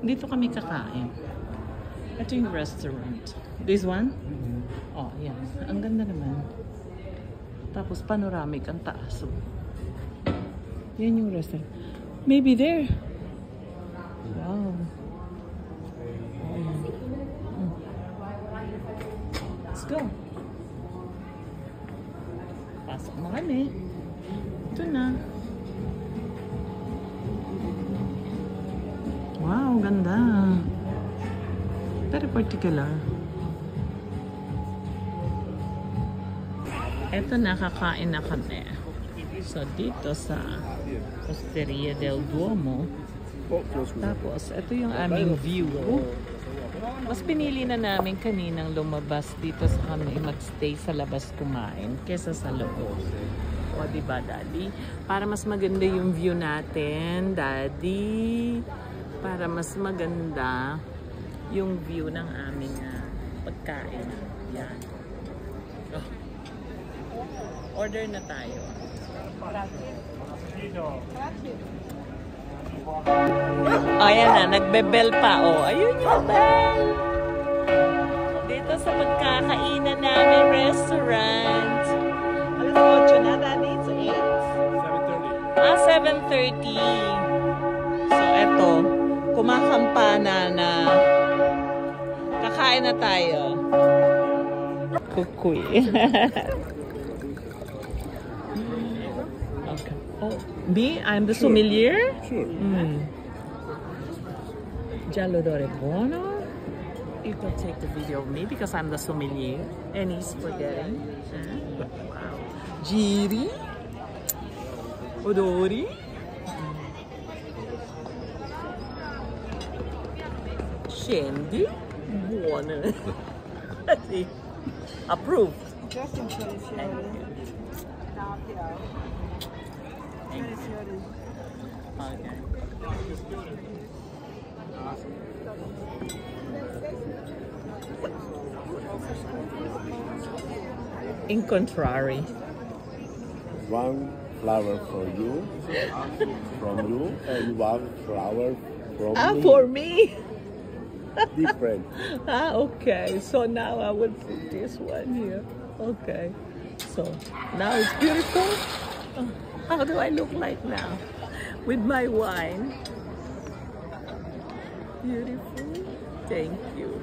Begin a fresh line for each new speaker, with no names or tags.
Dito kami kakain. Ito yung restaurant. This one? Oh, yan. Ang ganda naman. Tapos panoramic ang taas. Oh. Yan yung restaurant. Maybe there. Wow. Oh, yan. Let's go. Pasok na kami. Ito na. Wow, ganda. Very particular. Ito na, kakain na kami. So, dito sa Osteria del Duomo. Tapos, ito yung aming view. Mas pinili na namin kaninang lumabas dito sa kami magstay sa labas kumain kesa sa loob. O, diba, Daddy? Para mas maganda yung view natin, Daddy. Para mas maganda yung view ng aming pagkain. Yan. Oh. Order na tayo. Oh, yan na. Nagbe-bell pa. Oh, ayun yung bell. Dito sa pagkakainan namin restaurant. Alas 8 na, Daddy. It's 8? 7:30. Ah, 7:30. So, eto. Kumakampana na. Kakain na tayo. Kukuy. Okay. Oh, me? I'm the sommelier?
Sure.
Giallo d'Ore buono. You can take the video of me because I'm the sommelier. And he's forgetting. Wow. Giri. Odori. Scendi. Buono. Approved.
Just in case you're
Okay. In contrary.
One flower for you, from you, and one flower from me.
For me.
Different.
Okay. So now I will put this one here. Okay. So now it's beautiful. Oh, how do I look like now? With my wine. Beautiful. Thank you.